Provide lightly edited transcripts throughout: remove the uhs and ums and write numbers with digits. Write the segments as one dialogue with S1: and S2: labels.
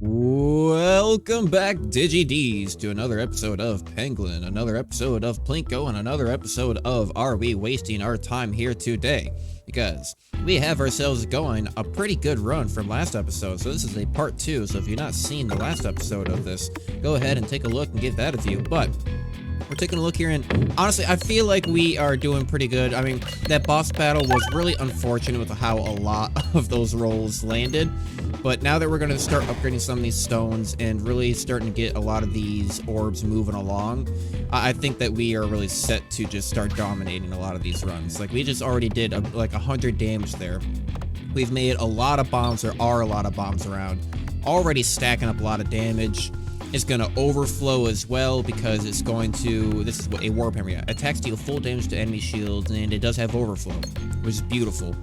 S1: Welcome back, DigiDs, to another episode of Peglin, another episode of Plinko, and another episode of Are We Wasting Our Time Here Today? Because we have ourselves going a pretty good run from last episode, so this is a part 2, so if you've not seen the last episode of this, go ahead and take a look and give that a view. But we're taking a look here, and honestly, I feel like we are doing pretty good. I mean, that boss battle was really unfortunate with how a lot of those rolls landed. But now that we're going to start upgrading some of these stones and really starting to get a lot of these orbs moving along, I think that we are really set to just start dominating a lot of these runs. Like, we just already did like 100 damage there. We've made a lot of bombs. There are a lot of bombs around. Already stacking up a lot of damage. It's going to overflow as well because it's going to, this is what a warp hammer, attacks deal full damage to enemy shields, and it does have overflow, which is beautiful.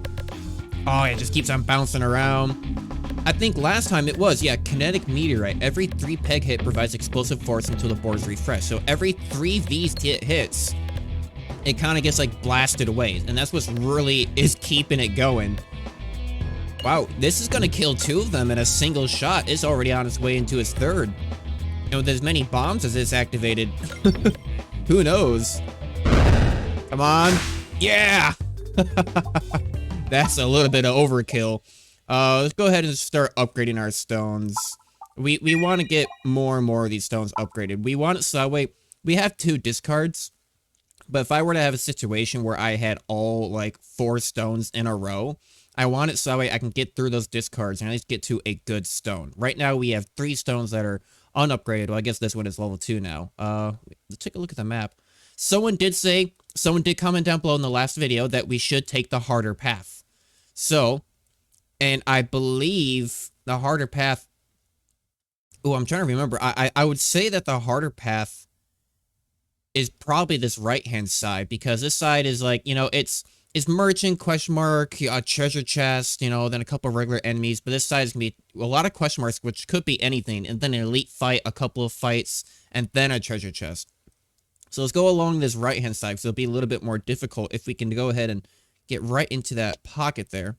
S1: Oh, it just keeps on bouncing around. I think last time it was, yeah, kinetic meteorite. Every 3 peg hit provides explosive force until the board is refreshed. So every 3 V's hits, it kind of gets like blasted away. And that's what's really is keeping it going. Wow, this is going to kill 2 of them in a single shot. It's already on its way into its 3rd. And with as many bombs as it's activated, who knows? Come on. Yeah! That's a little bit of overkill. Let's go ahead and start upgrading our stones. We want to get more and more of these stones upgraded. We want it so that way we have 2 discards. But if I were to have a situation where I had all like 4 stones in a row, I want it so that way I can get through those discards and at least get to a good stone. Right now we have 3 stones that are unupgraded. Well, I guess this one is level 2 now. Let's take a look at the map. Someone did comment down below in the last video that we should take the harder path. So, and I believe the harder path... Oh, I'm trying to remember. I would say that the harder path is probably this right-hand side, because this side is like, you know, it's merchant, question mark, treasure chest, you know, then a couple of regular enemies. But this side is going to be a lot of question marks, which could be anything. And then an elite fight, a couple of fights, and then a treasure chest. So let's go along this right-hand side, because it'll be a little bit more difficult if we can go ahead and get right into that pocket there.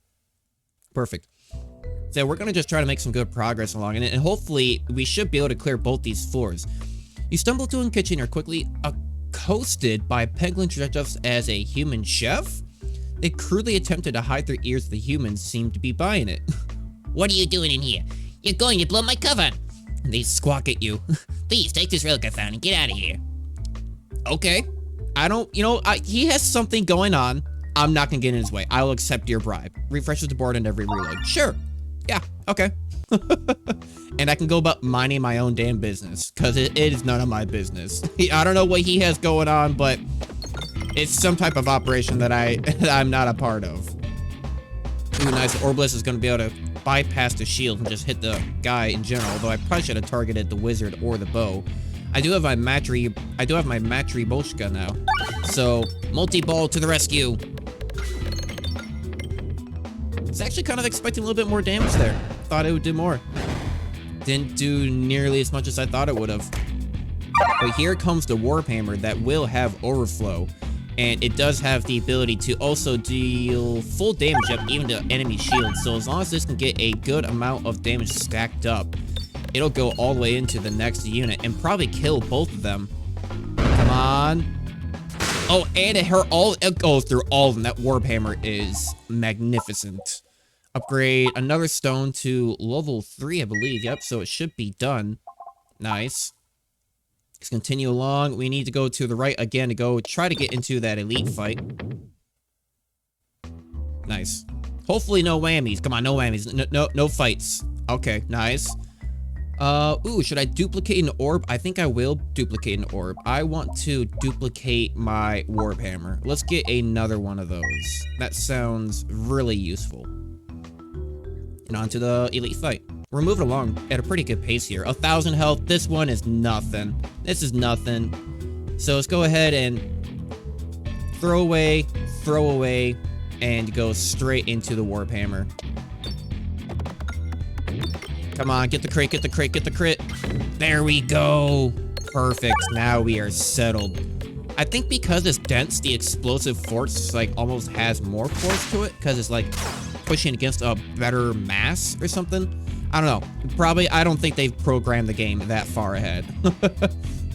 S1: Perfect. So we're going to just try to make some good progress along it, and hopefully we should be able to clear both these floors. You stumble to a kitchen and are quickly accosted by Peglin dressed up as a human chef. They crudely attempted to hide their ears. The humans seemed to be buying it.
S2: What are you doing in here? You're going to blow my cover.
S1: They squawk at you.
S2: Please take this relic I found and get out of here.
S1: Okay. I don't, you know, he has something going on. I'm not gonna get in his way. I'll accept your bribe. Refreshes the board and every reload. Sure. Yeah, okay. And I can go about minding my own damn business, because it is none of my business. I don't know what he has going on, but it's some type of operation that I'm not a part of. Ooh, nice. Orbliss is gonna be able to bypass the shield and just hit the guy in general, though I probably should have targeted the wizard or the bow. I do have my matri boshka now. So, multi-ball to the rescue. I was actually kind of expecting a little bit more damage there. Thought it would do more. Didn't do nearly as much as I thought it would have. But here comes the warp hammer that will have overflow. And it does have the ability to also deal full damage up even to enemy shields. So as long as this can get a good amount of damage stacked up, it'll go all the way into the next unit and probably kill both of them. Come on. Oh, and it goes through all of them. That warp hammer is magnificent. Upgrade another stone to level 3, I believe. Yep, so it should be done. Nice. Let's continue along. We need to go to the right again to go try to get into that elite fight. Nice. Hopefully no whammies. Come on, no whammies. No fights. Okay, nice. Ooh, should I duplicate an orb? I think I will duplicate an orb. I want to duplicate my warp hammer. Let's get another one of those. That sounds really useful. And on to the elite fight. We're moving along at a pretty good pace here. 1,000 health. This one is nothing. This is nothing. So let's go ahead and throw away, and go straight into the warp hammer. Come on, get the crit, get the crit, get the crit. There we go. Perfect. Now we are settled. I think because it's dense, the explosive force like almost has more force to it because it's like pushing against a better mass or something. I don't know. Probably, I don't think they've programmed the game that far ahead.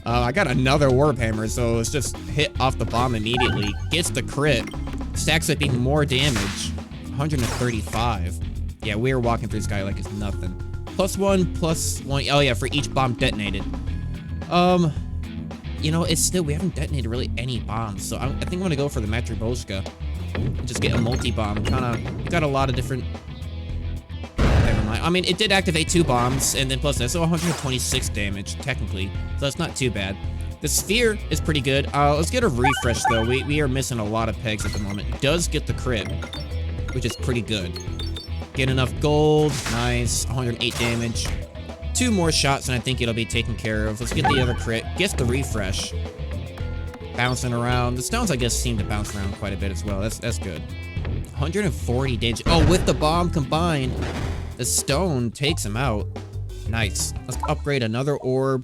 S1: I got another Warp Hammer, so it's just hit off the bomb immediately. Gets the crit. Stacks up even more damage. 135. Yeah, we're walking through this guy like it's nothing. +1, oh yeah, for each bomb detonated. You know, it's still, we haven't detonated really any bombs, so I think I'm gonna go for the Matryoshka. Just get a multi-bomb. We got a lot of different... Never mind. I mean, it did activate 2 bombs, and then plus that, so 126 damage, technically. So that's not too bad. The sphere is pretty good. Let's get a refresh, though. We are missing a lot of pegs at the moment. Does get the crit, which is pretty good. Get enough gold. Nice. 108 damage. 2 more shots, and I think it'll be taken care of. Let's get the other crit. Gets the refresh. Bouncing around. The stones, I guess, seem to bounce around quite a bit as well. That's good. 140 damage. Oh, with the bomb combined, the stone takes him out. Nice. Let's upgrade another orb.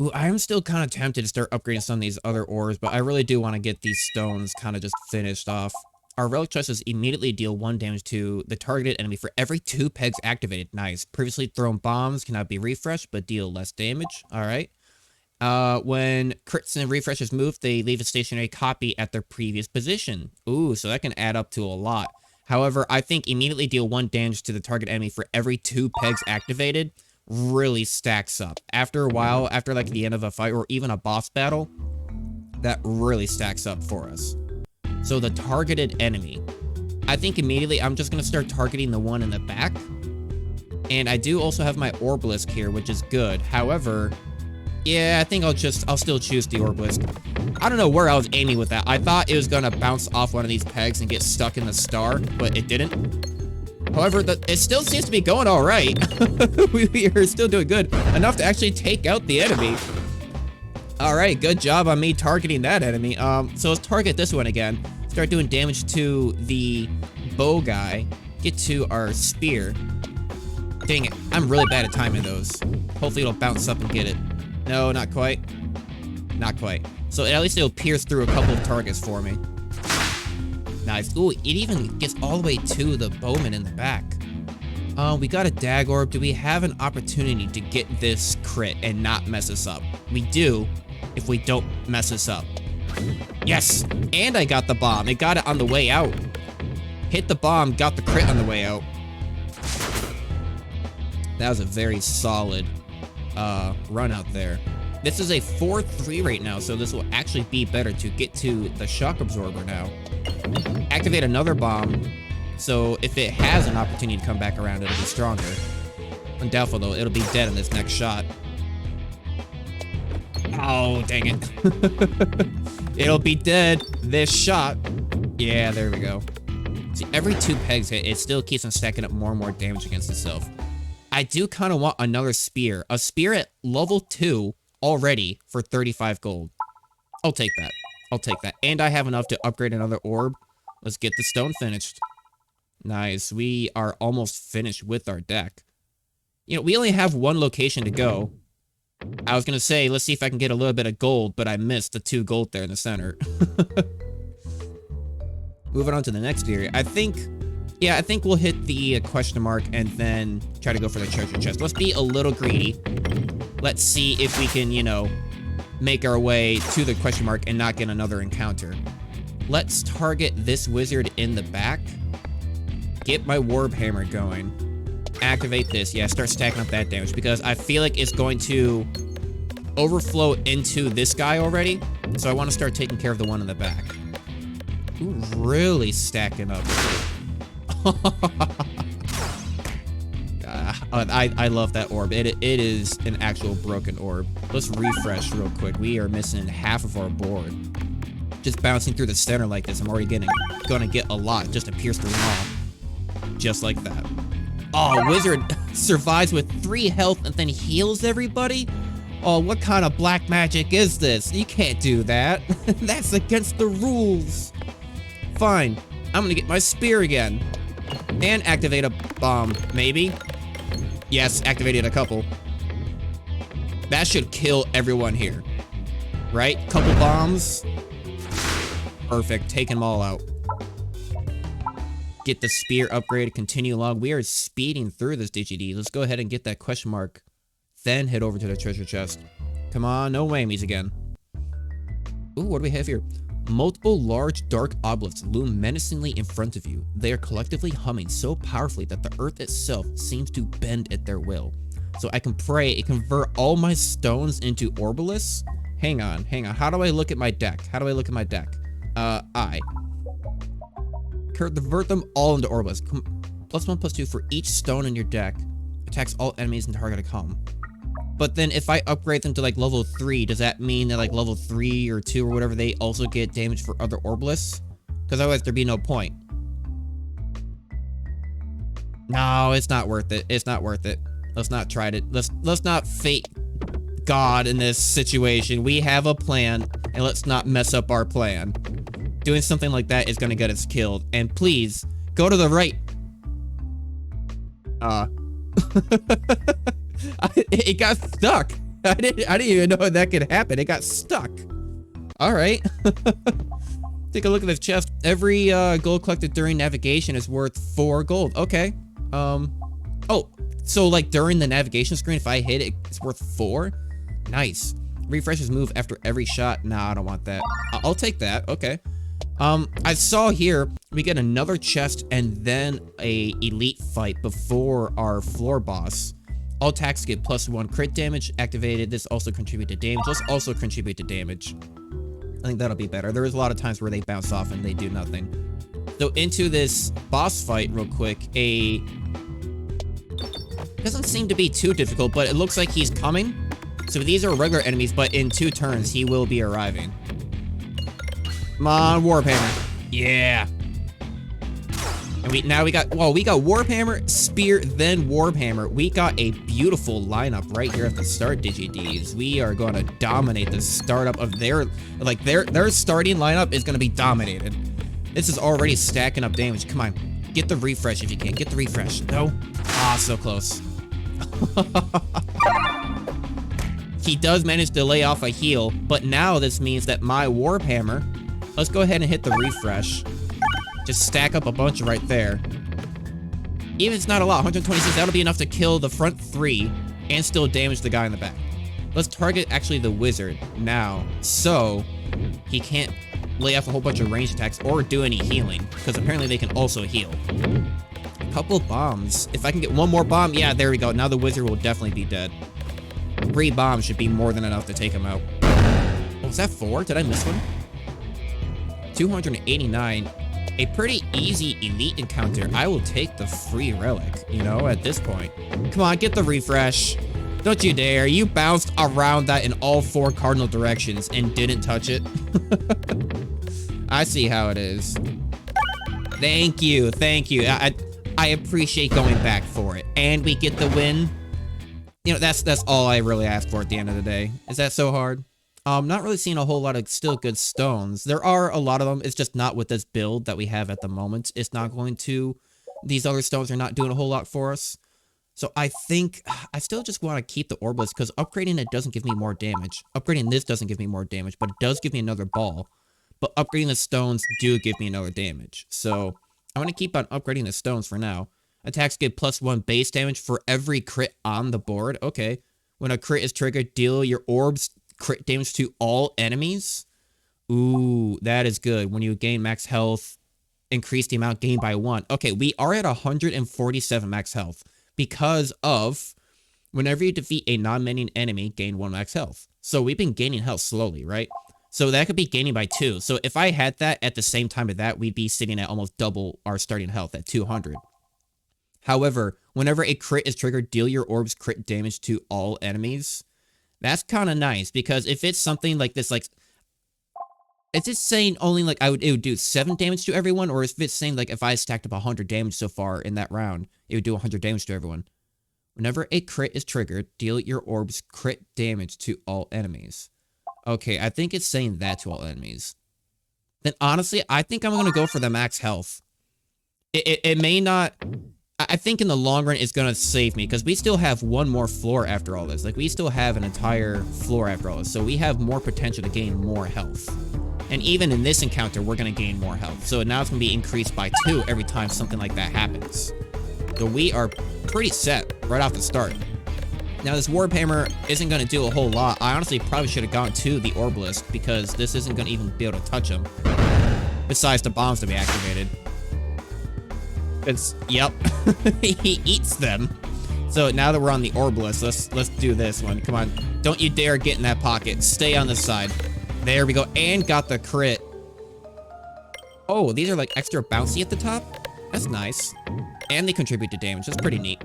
S1: Ooh, I am still kind of tempted to start upgrading some of these other orbs, but I really do want to get these stones kind of just finished off. Our relic choices immediately deal 1 damage to the targeted enemy for every 2 pegs activated. Nice. Previously thrown bombs cannot be refreshed, but deal less damage. All right. When crits and refreshes move, they leave a stationary copy at their previous position. Ooh, so that can add up to a lot. However, I think immediately deal 1 damage to the target enemy for every 2 pegs activated really stacks up. After a while, after like the end of a fight or even a boss battle, that really stacks up for us. So the targeted enemy. I think immediately I'm just going to start targeting the one in the back. And I do also have my Orblisk here, which is good. However, yeah, I think I'll still choose the Orblisk. I don't know where I was aiming with that. I thought it was going to bounce off one of these pegs and get stuck in the star, but it didn't. However, it still seems to be going all right. we are still doing good. Enough to actually take out the enemy. All right, good job on me targeting that enemy. So let's target this one again. Start doing damage to the bow guy. Get to our spear. Dang it, I'm really bad at timing those. Hopefully it'll bounce up and get it. No, not quite. Not quite. So at least it'll pierce through a couple of targets for me. Nice. Ooh, it even gets all the way to the bowman in the back. We got a dag orb. Do we have an opportunity to get this crit and not mess us up? We do, if we don't mess us up. Yes! And I got the bomb. It got it on the way out. Hit the bomb, got the crit on the way out. That was a very solid run out there. This is a 4-3 right now, so this will actually be better to get to the shock absorber now. Activate another bomb, so if it has an opportunity to come back around, it'll be stronger. Undoubtful though, it'll be dead in this next shot. Oh, dang it. It'll be dead this shot. Yeah, there we go. See, every 2 pegs hit, it still keeps on stacking up more and more damage against itself. I do kind of want another spear. A spear at level 2 already for 35 gold. I'll take that. I'll take that. And I have enough to upgrade another orb. Let's get the stone finished. Nice. We are almost finished with our deck. You know, we only have 1 location to go. I was going to say, let's see if I can get a little bit of gold, but I missed the 2 gold there in the center. Moving on to the next area. I think we'll hit the question mark and then try to go for the treasure chest. Let's be a little greedy. Let's see if we can, you know, make our way to the question mark and not get another encounter. Let's target this wizard in the back. Get my warp hammer going. Activate this. Yeah, start stacking up that damage because I feel like it's going to overflow into this guy already. So I want to start taking care of the one in the back. Ooh, really stacking up. I love that orb. It is an actual broken orb. Let's refresh real quick. We are missing half of our board. Just bouncing through the center like this, I'm already gonna get a lot just to pierce through them all. Just like that. Oh, wizard survives with 3 health and then heals everybody? Oh, what kind of black magic is this? You can't do that. That's against the rules. Fine. I'm gonna get my spear again. And activate a bomb, maybe? Yes, activated a couple. That should kill everyone here. Right? Couple bombs. Perfect. Taking them all out. get the spear upgraded, continue along. We are speeding through this DGD. Let's go ahead and get that question mark, then head over to the treasure chest. Come on, no whammies again. Ooh, what do we have here? Multiple large dark obelisks loom menacingly in front of you. They are collectively humming so powerfully that the earth itself seems to bend at their will. So I can pray it convert all my stones into orbalisks. Hang on. How do I look at my deck? I convert them all into orbalisks. +1/+2 for each stone in your deck. Attacks all enemies and target a column. But then if I upgrade them to like level 3, does that mean that like level 3 or 2 or whatever, they also get damage for other orbalisks? Because otherwise there'd be no point. No, it's not worth it. Let's not try it. Let's not fate God in this situation. We have a plan, and let's not mess up our plan. Doing something like that is gonna get us killed. And please, go to the right. It got stuck. I didn't even know that could happen. It got stuck. All right. Take a look at this chest. Every gold collected during navigation is worth 4 gold. Okay. Oh, so like during the navigation screen, if I hit it, it's worth 4. Nice. Refreshes move after every shot. Nah, I don't want that. I'll take that. Okay. I saw here we get another chest and then a elite fight before our floor boss. All attacks get +1 crit damage activated. This also contribute to damage. Let's also contribute to damage. I think that'll be better. There is a lot of times where they bounce off and they do nothing. So into this boss fight real quick. Doesn't seem to be too difficult, but it looks like he's coming. So these are regular enemies, but in 2 turns, he will be arriving. Come on, Warhammer. Yeah. And we got Warhammer, Spear, then Warhammer. We got a beautiful lineup right here at the start, DGDs. We are going to dominate the startup of their starting lineup is going to be dominated. This is already stacking up damage. Come on, get the refresh if you can. Get the refresh. No? Ah, so close. He does manage to lay off a heal, but now this means that my Warhammer, let's go ahead and hit the refresh. Just stack up a bunch right there. Even if it's not a lot, 126, that'll be enough to kill the front 3 and still damage the guy in the back. Let's target actually the wizard now, so he can't lay off a whole bunch of ranged attacks or do any healing, because apparently they can also heal. A couple bombs. If I can get one more bomb, yeah, there we go. Now the wizard will definitely be dead. 3 bombs should be more than enough to take him out. Oh, was that 4? Did I miss one? 289. A pretty easy elite encounter. I will take the free relic, you know, at this point. Come on, get the refresh. Don't you dare. You bounced around that in all 4 cardinal directions and didn't touch it. I see how it is. Thank you. I appreciate going back for it. And we get the win. You know, that's all I really ask for at the end of the day. Is that so hard? Not really seeing a whole lot of still good stones. There are a lot of them. It's just not with this build that we have at the moment. It's not going to... These other stones are not doing a whole lot for us. So I think... I still just want to keep the orbless because upgrading it doesn't give me more damage. Upgrading this doesn't give me more damage, but it does give me another ball. But upgrading the stones do give me another damage. So I'm going to keep on upgrading the stones for now. Attacks get +1 base damage for every crit on the board. Okay. When a crit is triggered, deal your orbs crit damage to all enemies. Ooh, that is good. When you gain max health, increase the amount gained by 1. Okay, we are at 147 max health because of whenever you defeat a non-minion enemy, gain 1 max health. So we've been gaining health slowly, right? So that could be gaining by 2. So if I had that at the same time of that, we'd be sitting at almost double our starting health at 200. However, whenever a crit is triggered, deal your orbs crit damage to all enemies. That's kind of nice, because if it's something like this, like, is it saying only, like, it would do 7 damage to everyone, or if it's saying, like, if I stacked up 100 damage so far in that round, it would do 100 damage to everyone. Whenever a crit is triggered, deal your orbs crit damage to all enemies. Okay, I think it's saying that to all enemies. Then, honestly, I think I'm going to go for the max health. It may not... I think in the long run, it's going to save me, because we still have 1 more floor after all this. Like, we still have an entire floor after all this, so we have more potential to gain more health. And even in this encounter, we're going to gain more health. So now it's going to be increased by 2 every time something like that happens. So we are pretty set right off the start. Now, this Warp Hammer isn't going to do a whole lot. I honestly probably should have gone to the Orblist because this isn't going to even be able to touch him. Besides the bombs to be activated. It's, yep, he eats them. So now that we're on the Orblist, let's do this one. Come on, don't you dare get in that pocket. Stay on this side. There we go, and got the crit. Oh, these are like extra bouncy at the top? That's nice. And they contribute to damage, that's pretty neat.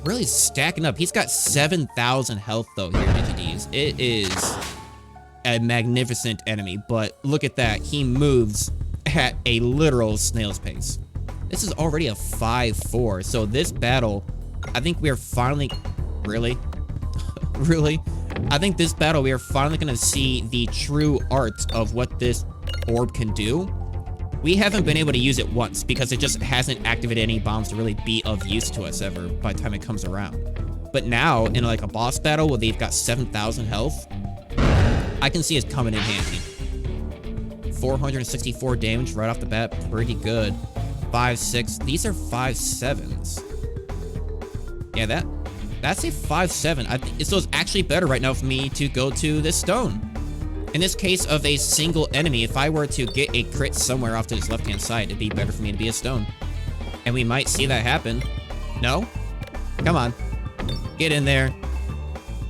S1: Really stacking up. He's got 7,000 health though here, DigiDs. It is a magnificent enemy, but look at that. He moves at a literal snail's pace. This is already a 5-4, so this battle, I think we are finally, really? Really? I think this battle, we are finally going to see the true art of what this orb can do. We haven't been able to use it once because it just hasn't activated any bombs to really be of use to us ever by the time it comes around. But now, in like a boss battle where they've got 7,000 health, I can see it coming in handy. 464 damage right off the bat, pretty good. 5-6, these are 5-7s. Yeah, that's a 5-7. I think so. It's actually better right now for me to go to this stone. In this case of a single enemy, if I were to get a crit somewhere off to this left-hand side, it'd be better for me to be a stone. And we might see that happen. No? Come on. Get in there.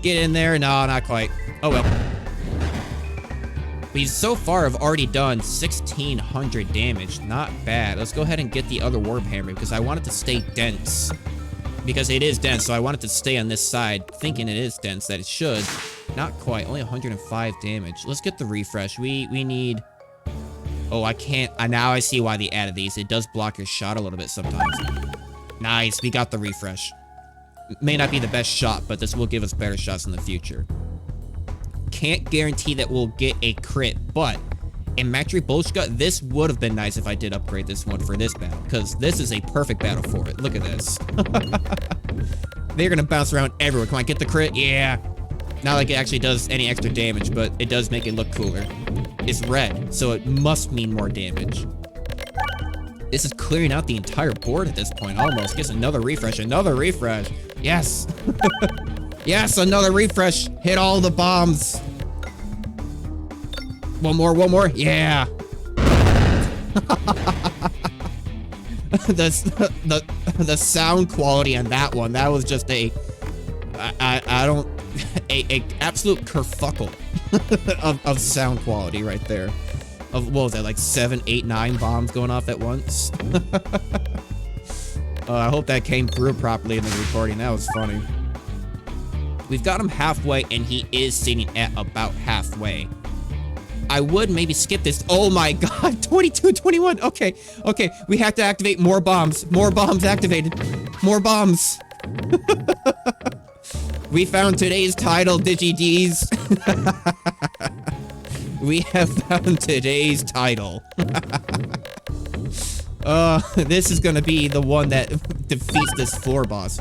S1: Get in there. No, not quite. Oh well. We so far have already done 1,600 damage. Not bad. Let's go ahead and get the other Warp Hammer because I want it to stay dense. Because it is dense, so I want it to stay on this side, thinking it is dense, that it should. Not quite, only 105 damage. Let's get the refresh. We need... Oh, I can't... now I see why they added these. It does block your shot a little bit sometimes. Nice, we got the refresh. May not be the best shot, but this will give us better shots in the future. Can't guarantee that we'll get a crit, but... in Matri Bolshka, this would have been nice if I did upgrade this one for this battle, because this is a perfect battle for it. Look at this. They're going to bounce around everywhere. Come on, get the crit. Yeah. Not like it actually does any extra damage, but it does make it look cooler. It's red, so it must mean more damage. This is clearing out the entire board at this point, almost. Gets another refresh, another refresh. Yes. Yes, another refresh. Hit all the bombs. One more. Yeah. The sound quality on that one, that was just a absolute kerfuckle of sound quality right there. Of, what was that, like 7, 8, 9 bombs going off at once? I hope that came through properly in the recording. That was funny. We've got him halfway, and he is sitting at about halfway. I would maybe skip this. Oh my god, 22, 21. Okay, we have to activate more bombs. More bombs activated. More bombs. We found today's title, DigiDs. We have found today's title. This is gonna be the one that defeats this floor boss.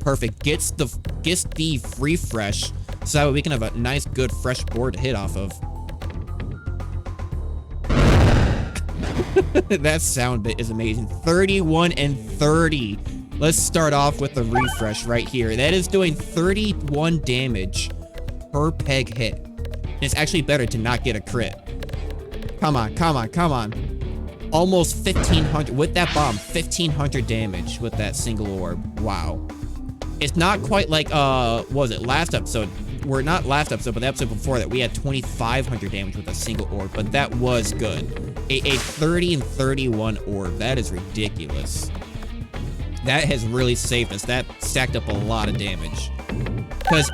S1: Perfect. Gets the refresh so that we can have a nice, good, fresh board to hit off of. That sound bit is amazing. 31 and 30. Let's start off with the refresh right here. That is doing 31 damage per peg hit. And it's actually better to not get a crit. Come on. Almost 1,500 with that bomb. 1,500 damage with that single orb. Wow. It's not quite like, what was it, last episode? We're not last episode, but the episode before that, we had 2,500 damage with a single orb, but that was good. A 30 and 31 orb, that is ridiculous. That has really saved us. That stacked up a lot of damage. Because,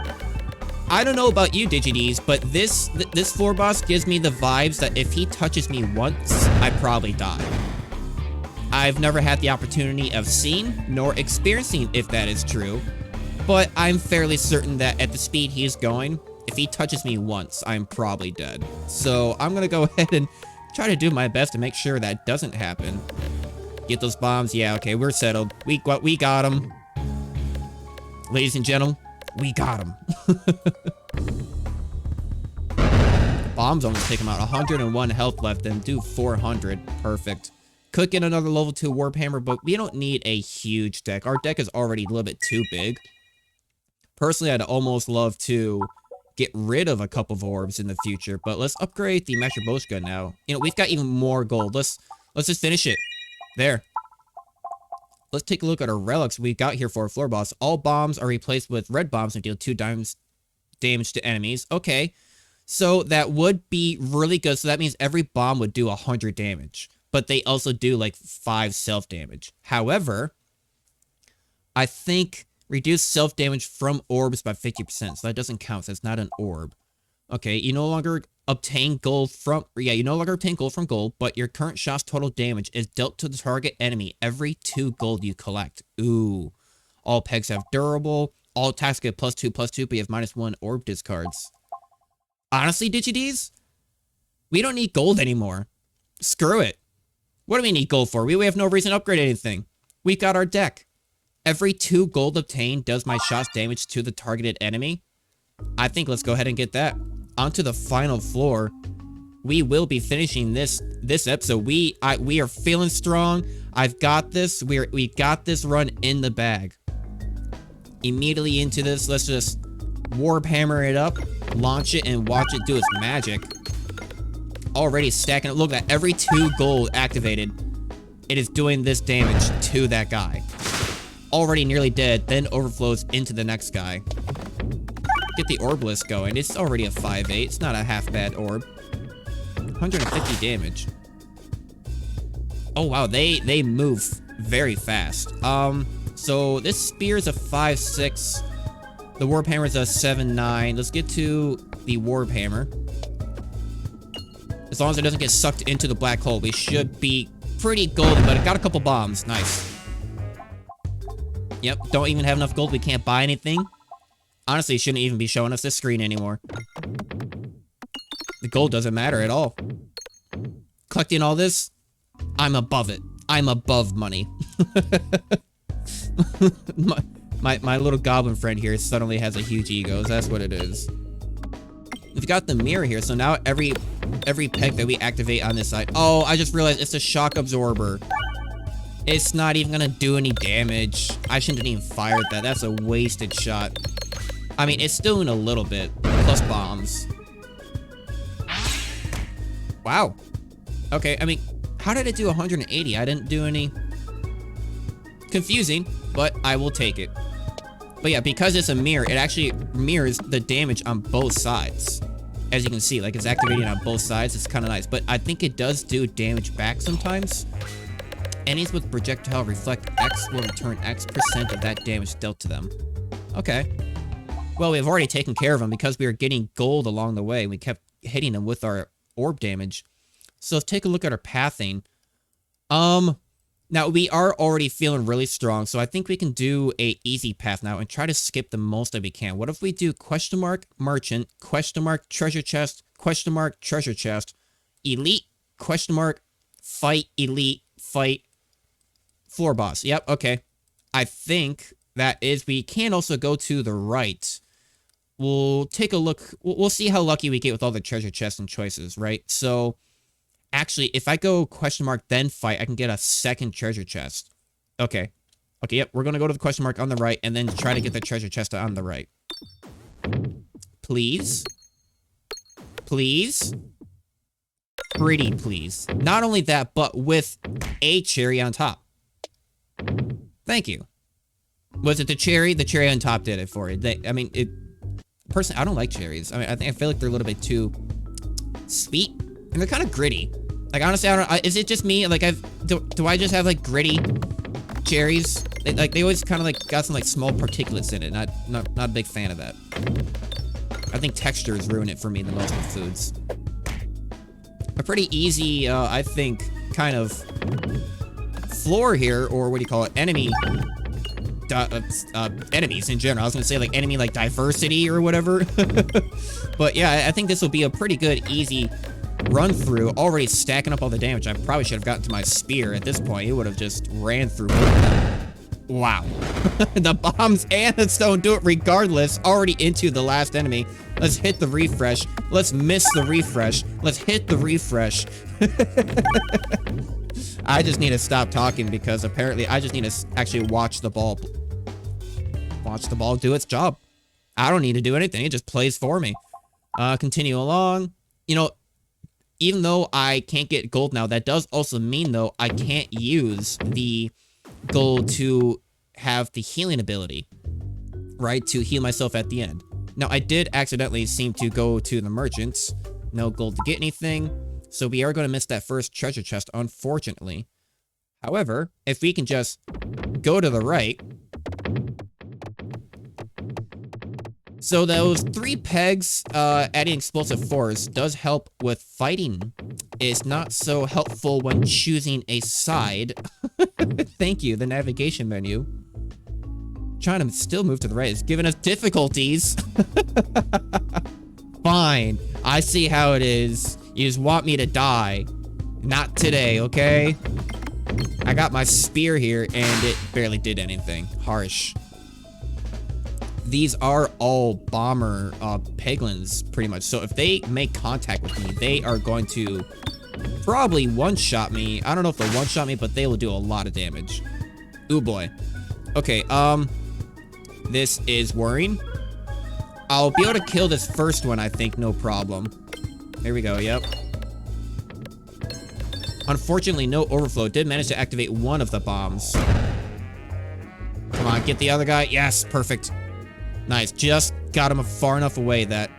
S1: I don't know about you, DigiDs, but this floor boss gives me the vibes that if he touches me once, I probably die. I've never had the opportunity of seeing nor experiencing if that is true, but I'm fairly certain that at the speed he's going, if he touches me once, I'm probably dead. So I'm gonna go ahead and try to do my best to make sure that doesn't happen. Get those bombs. Yeah, okay, we're settled. We got him. Ladies and gentlemen, we got him. Bombs almost take him out. 101 health left and do 400. Perfect. Could get another level 2 Warhammer, but we don't need a huge deck. Our deck is already a little bit too big. Personally, I'd almost love to get rid of a couple of orbs in the future, but let's upgrade the Master Boschka now. You know, we've got even more gold. Let's just finish it. There. Let's take a look at our relics we got here for a floor boss. All bombs are replaced with red bombs and deal 2 damage to enemies. Okay. So that would be really good. So that means every bomb would do 100 damage. But they also do like 5 self-damage. However, I think reduce self-damage from orbs by 50%. So that doesn't count. So it's not an orb. Okay, you no longer obtain gold from... Yeah, you no longer obtain gold from gold, but your current shot's total damage is dealt to the target enemy every 2 gold you collect. Ooh. All pegs have durable. All attacks get +2/+2, but you have -1 orb discards. Honestly, DigiDs, we don't need gold anymore. Screw it. What do we need gold for? We have no reason to upgrade anything. We've got our deck. Every 2 gold obtained does my shot's damage to the targeted enemy. I think let's go ahead and get that. Onto the final floor. We will be finishing this episode. We are feeling strong. I've got this. We got this run in the bag. Immediately into this, let's just Warhammer it up, launch it, and watch it do its magic. Already stacking it. Look at that. Every 2 gold activated, it is doing this damage to that guy. Already nearly dead, then overflows into the next guy. Get the orb list going. It's already a 5/8. It's not a half bad orb. 150 damage. Oh wow, they move very fast. So this spear is a 5/6. The Warhammer is a 7/9. Let's get to the Warhammer. As long as it doesn't get sucked into the black hole, we should be pretty golden, but it got a couple bombs. Nice. Yep, don't even have enough gold. We can't buy anything. Honestly, it shouldn't even be showing us this screen anymore. The gold doesn't matter at all. Collecting all this, I'm above it. I'm above money. my little goblin friend here suddenly has a huge ego. That's what it is. We've got the mirror here, so now every peg that we activate on this side... Oh, I just realized it's a shock absorber. It's not even gonna do any damage. I shouldn't have even fired that. That's a wasted shot. I mean, it's doing a little bit. Plus bombs. Wow. Okay, I mean, how did it do 180? I didn't do any... Confusing, but I will take it. But yeah, because it's a mirror, it actually mirrors the damage on both sides. As you can see, like, it's activating on both sides. It's kind of nice, but I think it does do damage back sometimes. Enemies with projectile reflect X will return X% of that damage dealt to them. Okay. Well, we've already taken care of them because we were getting gold along the way. We kept hitting them with our orb damage. So let's take a look at our pathing. Now, we are already feeling really strong, so I think we can do a easy path now and try to skip the most that we can. What if we do question mark merchant, question mark treasure chest, question mark treasure chest, elite, question mark fight, elite, fight, floor boss. Yep, okay. I think that is, we can also go to the right. We'll take a look. We'll see how lucky we get with all the treasure chests and choices, right? So... Actually, if I go question mark, then fight, I can get a second treasure chest. Okay. Okay, yep, we're going to go to the question mark on the right and then try to get the treasure chest on the right. Please. Please. Pretty please. Not only that, but with a cherry on top. Thank you. Was it the cherry? The cherry on top did it for you. Personally, I don't like cherries. I mean, I feel like they're a little bit too sweet. And they're kind of gritty. Like, honestly, I don't... Is it just me? Like, do I just have, like, gritty cherries? They always kind of, like, got some, like, small particulates in it. Not a big fan of that. I think textures ruin it for me the most with foods. A pretty easy, I think, kind of floor here, or what do you call it? Enemies in general. I was gonna say, like, enemy, like, diversity or whatever. But, yeah, I think this will be a pretty good, easy... run through, already stacking up all the damage. I probably should have gotten to my spear at this point. It would have just ran through. Wow. The bombs and the stone do it regardless. Already into the last enemy. Let's hit the refresh. Let's miss the refresh. Let's hit the refresh. I just need to stop talking because apparently I just need to actually watch the ball. Watch the ball do its job. I don't need to do anything. It just plays for me. Continue along. You know, even though I can't get gold now, that does also mean, though, I can't use the gold to have the healing ability, right? To heal myself at the end. Now, I did accidentally seem to go to the merchants. No gold to get anything. So we are going to miss that first treasure chest, unfortunately. However, if we can just go to the right. So those 3 pegs, adding explosive force does help with fighting. It's not so helpful when choosing a side. Thank you, the navigation menu. Trying to still move to the right is giving us difficulties. Fine, I see how it is. You just want me to die. Not today, okay? I got my spear here and it barely did anything. Harsh. These are all bomber Peglins, pretty much. So if they make contact with me, they are going to probably one-shot me. I don't know if they'll one-shot me, but they will do a lot of damage. Ooh, boy. Okay, this is worrying. I'll be able to kill this first one, I think, no problem. There we go, yep. Unfortunately, no overflow. Did manage to activate one of the bombs. Come on, get the other guy. Yes, perfect. Nice, just got him far enough away that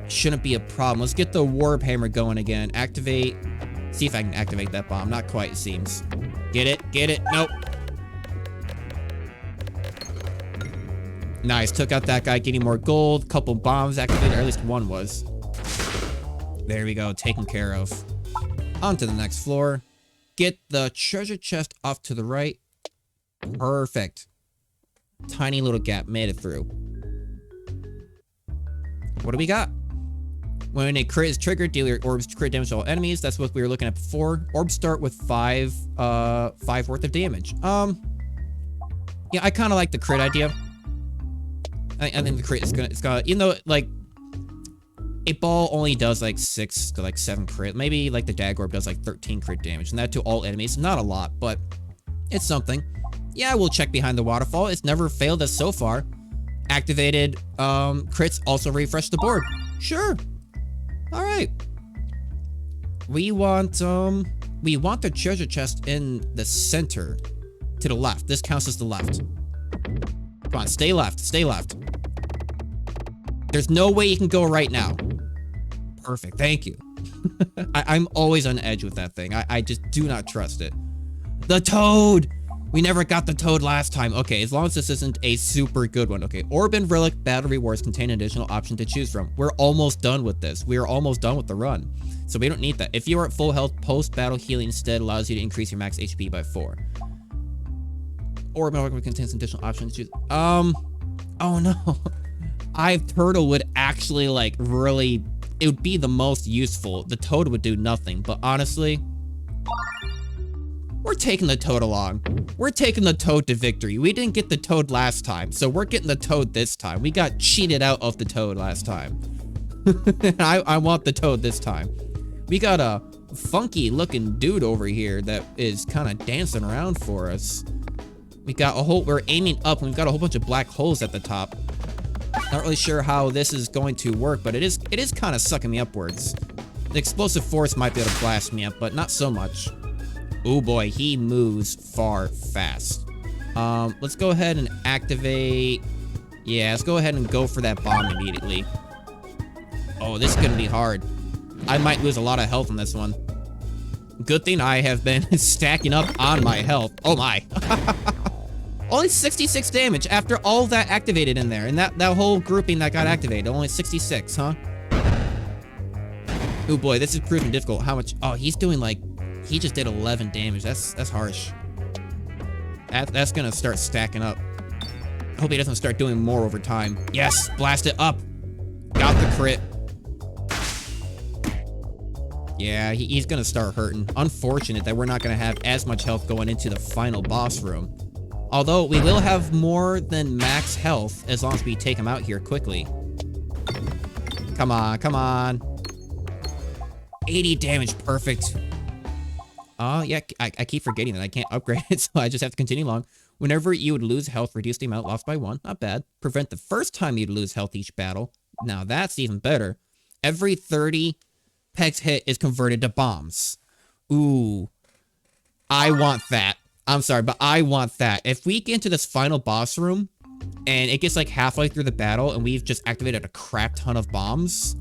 S1: shouldn't be a problem. Let's get the warp hammer going again. Activate. See if I can activate that bomb. Not quite, it seems. Get it, get it. Nope. Nice, took out that guy, getting more gold. Couple bombs activated, or at least one was. There we go, taken care of. On to the next floor. Get the treasure chest off to the right. Perfect. Tiny little gap, made it through. What do we got? When a crit is triggered, deal your orbs crit damage to all enemies. That's what we were looking at before. Orbs start with 5 worth of damage. Yeah, I kind of like the crit idea. I think the crit is gonna, it's gonna, even though like a ball only does like 6 to like 7 crit. Maybe like the dag orb does like 13 crit damage, and that to all enemies. Not a lot, but it's something. Yeah, we'll check behind the waterfall. It's never failed us so far. Activated crits also refresh the board. Sure. All right. We want the treasure chest in the center to the left. This counts as the left. Come on, stay left, stay left. There's no way you can go right now. Perfect, thank you. I'm always on edge with that thing. I just do not trust it. The toad! We never got the toad last time. Okay, as long as this isn't a super good one. Okay, orb and relic battle rewards contain an additional option to choose from. We're almost done with this. We are almost done with the run. So we don't need that. If you are at full health, post-battle healing instead allows you to increase your max HP by 4. Orb and relic contains an additional option to choose. Oh no. Turtle would actually like really, it would be the most useful. The toad would do nothing, but honestly, we're taking the toad along. We're taking the toad to victory. We didn't get the toad last time, so we're getting the toad this time. We got cheated out of the toad last time. I want the toad this time. We got a funky looking dude over here that is kind of dancing around for us. We got a whole, we're aiming up and we've got a whole bunch of black holes at the top. Not really sure how this is going to work, but it is kind of sucking me upwards. The explosive force might be able to blast me up, but not so much. Oh boy, he moves far fast. Let's go ahead and activate. Yeah, let's go ahead and go for that bomb immediately. Oh, this is gonna be hard. I might lose a lot of health on this one. Good thing I have been stacking up on my health. Oh my. Only 66 damage after all that activated in there. And that whole grouping that got activated. Only 66, huh? Oh boy, this is proving difficult. How much? Oh, he's doing like, he just did 11 damage. That's harsh. That's gonna start stacking up. I hope he doesn't start doing more over time. Yes, blast it up. Got the crit. Yeah, he's gonna start hurting. Unfortunate that we're not gonna have as much health going into the final boss room. Although we will have more than max health as long as we take him out here quickly. Come on, come on. 80 damage, perfect. Yeah, I keep forgetting that I can't upgrade it, so I just have to continue along. Whenever you would lose health, reduce the amount lost by 1. Not bad. Prevent the first time you'd lose health each battle. Now that's even better. Every 30 pegs hit is converted to bombs. Ooh. I want that. I'm sorry, but I want that. If we get into this final boss room, and it gets like halfway through the battle, and we've just activated a crap ton of bombs,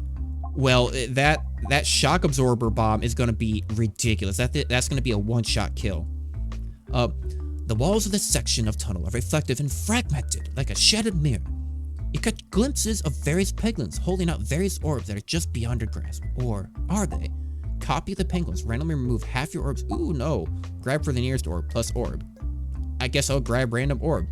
S1: well, that shock absorber bomb is going to be ridiculous. That's going to be a one-shot kill. The walls of this section of tunnel are reflective and fragmented like a shattered mirror. You catch glimpses of various Peglins holding out various orbs that are just beyond your grasp. Or are they? Copy the penguins, randomly remove half your orbs. Ooh, no. Grab for the nearest orb plus orb. I guess I'll grab random orb.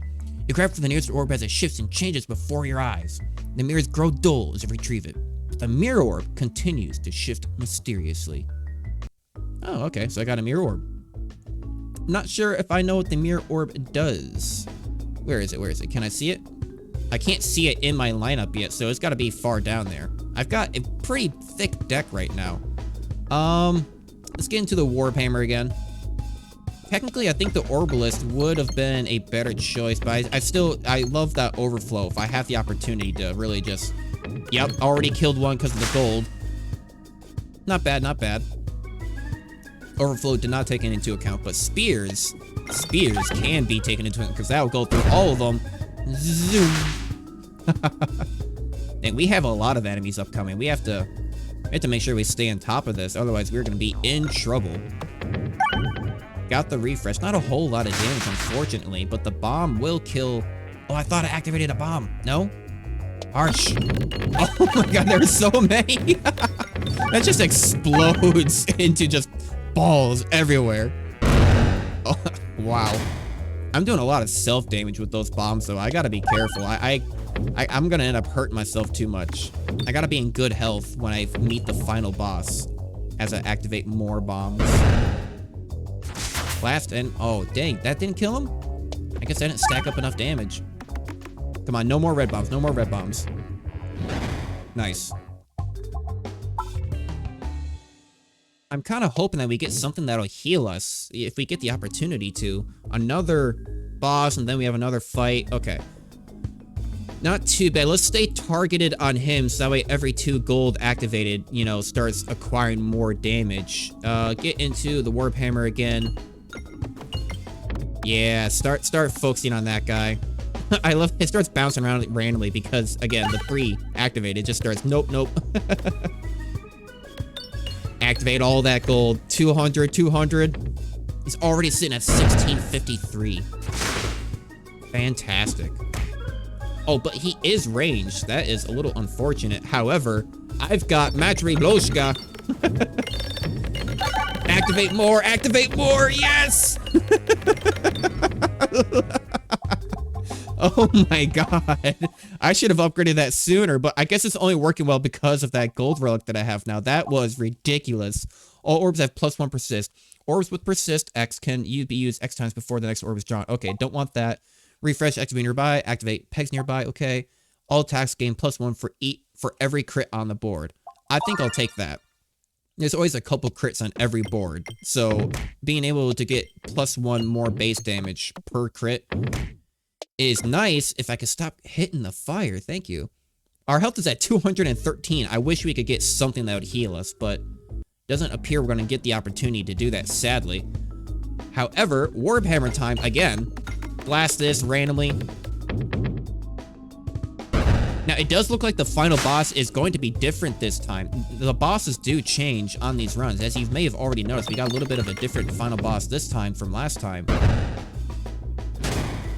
S1: You grab for the nearest orb as it shifts and changes before your eyes. The mirrors grow dull as you retrieve it. But the mirror orb continues to shift mysteriously. Oh, okay, so I got a mirror orb. I'm not sure if I know what the mirror orb does. Where is it? Where is it? Can I see it? I can't see it in my lineup yet, so it's got to be far down there. I've got a pretty thick deck right now. Let's get into the Warhammer again. Technically, I think the Orbalist would have been a better choice, but I love that overflow. If I have the opportunity to really just, yep, already killed one because of the gold. Not bad, not bad. Overflow did not take it into account, but spears can be taken into account because that will go through all of them. Zoom. And we have a lot of enemies upcoming. We have to make sure we stay on top of this, otherwise we're going to be in trouble. Got the refresh. Not a whole lot of damage, unfortunately, but the bomb will kill. Oh, I thought I activated a bomb. No? Harsh. Oh my god, there's so many. That just explodes into just balls everywhere. Oh, wow. I'm doing a lot of self-damage with those bombs, though. I gotta be careful. I'm gonna end up hurting myself too much. I gotta be in good health when I meet the final boss as I activate more bombs. Last and... oh, dang. That didn't kill him? I guess I didn't stack up enough damage. Come on, no more red bombs. No more red bombs. Nice. I'm kind of hoping that we get something that'll heal us if we get the opportunity to. Another boss, and then we have another fight. Okay. Not too bad. Let's stay targeted on him, so that way every 2 gold activated, you know, starts acquiring more damage. Get into the Warhammer again. Yeah, start focusing on that guy. I love it. Starts bouncing around randomly because, again, the 3 activated just starts, nope. Activate all that gold. 200. He's already sitting at 1653. Fantastic. Oh, but he is ranged. That is a little unfortunate. However, I've got Matri Bloshka. Activate more, yes! Oh my god. I should have upgraded that sooner, but I guess it's only working well because of that gold relic that I have now. That was ridiculous. All orbs have +1 persist. Orbs with persist X can be used X times before the next orb is drawn. Okay, don't want that. Refresh X to be nearby. Activate pegs nearby. Okay. All attacks gain +1 for every crit on the board. I think I'll take that. There's always a couple crits on every board, so being able to get +1 more base damage per crit is nice. If I could stop hitting the fire, thank you. Our health is at 213. I wish we could get something that would heal us, but doesn't appear we're going to get the opportunity to do that, sadly. However, Warhammer time again. Blast this randomly. Now, it does look like the final boss is going to be different this time. The bosses do change on these runs. As you may have already noticed, we got a little bit of a different final boss this time from last time.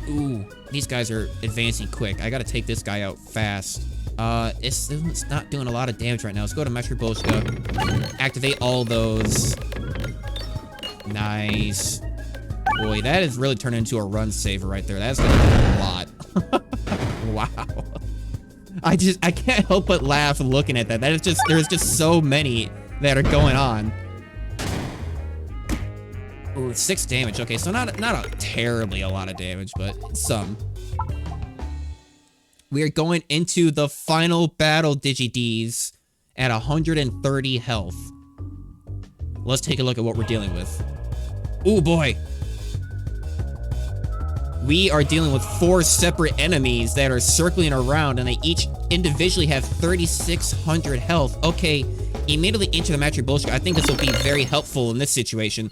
S1: Ooh, these guys are advancing quick. I gotta take this guy out fast. It's not doing a lot of damage right now. Let's go to Metri Bolshka. Activate all those. Nice. Boy, that is really turning into a run saver right there. That's gonna do a lot. Wow. I can't help but laugh looking at that. There's just so many that are going on. Ooh, 6 damage. Okay, so not a terribly a lot of damage, but some. We are going into the final battle, DigiDs, at 130 health. Let's take a look at what we're dealing with. Ooh, boy. We are dealing with 4 separate enemies that are circling around, and they each individually have 3,600 health. Okay, immediately into the Matri bullshit. I think this will be very helpful in this situation.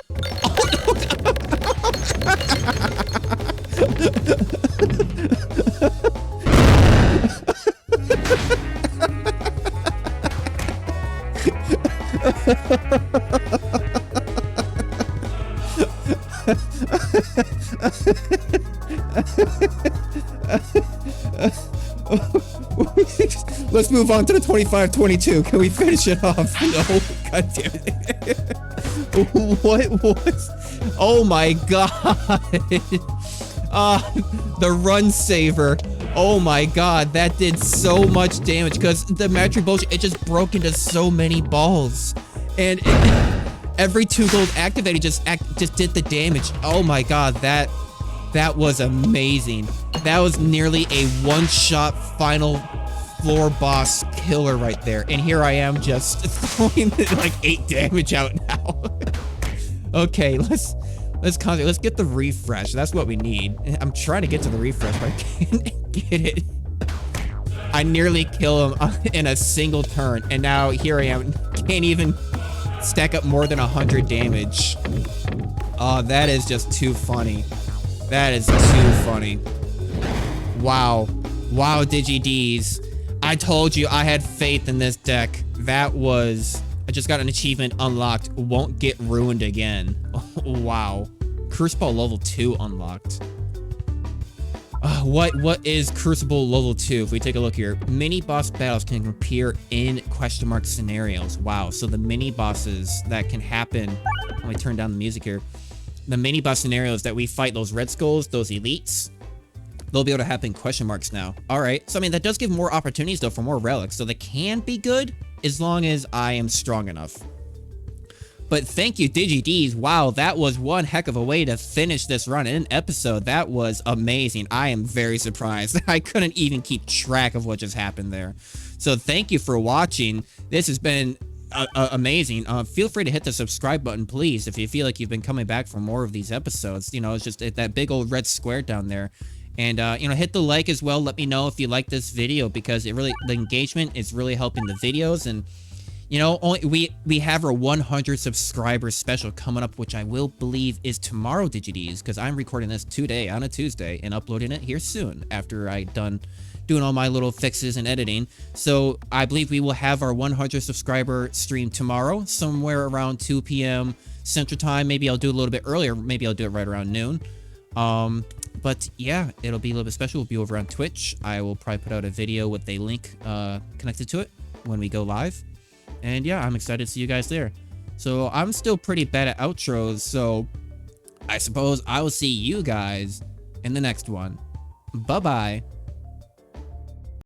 S1: Let's move on to the 25-22. Can we finish it off? No, god damn it. What was? Oh my god. The run saver. Oh my god, that did so much damage because the Matri bullshit, it just broke into so many balls. And every 2 gold activated just did the damage. Oh my god, that was amazing. That was nearly a one-shot final floor boss killer right there. And here I am just throwing like 8 damage out now. Okay, let's get the refresh. That's what we need. I'm trying to get to the refresh, but I can't get it. I nearly kill him in a single turn, and now here I am. Can't even stack up more than 100 damage. Oh, that is just too funny. That is too funny. Wow. Wow, DigiDs. I told you I had faith in this deck. That was... I just got an achievement unlocked. Won't get ruined again. Wow. Crucible level 2 unlocked. What is Crucible level 2? If we take a look here. Mini boss battles can appear in ? Scenarios. Wow. So the mini bosses that can happen... Let me turn down the music here. The mini boss scenarios that we fight, those red skulls, those elites, they'll be able to happen in ? now. All right. So, I mean, that does give more opportunities, though, for more relics. So they can be good as long as I am strong enough. But thank you, DigiDs. Wow, that was one heck of a way to finish this run in an episode. That was amazing. I am very surprised. I couldn't even keep track of what just happened there. So thank you for watching. This has been amazing. Feel free to hit the subscribe button, please, if you feel like you've been coming back for more of these episodes. You know, it's just that big old red square down there. And, you know, hit the like as well. Let me know if you like this video, because it really, the engagement is really helping the videos. And, you know, we have our 100 subscribers special coming up, which I will believe is tomorrow, DigiDs, because I'm recording this today on a Tuesday and uploading it here soon after I done doing all my little fixes and editing. So I believe we will have our 100 subscriber stream tomorrow, somewhere around 2 p.m. Central Time. Maybe I'll do it a little bit earlier. Maybe I'll do it right around noon. But yeah, it'll be a little bit special. We'll be over on Twitch. I will probably put out a video with a link connected to it when we go live. And yeah, I'm excited to see you guys there. So I'm still pretty bad at outros, so I suppose I will see you guys in the next one. Bye-bye.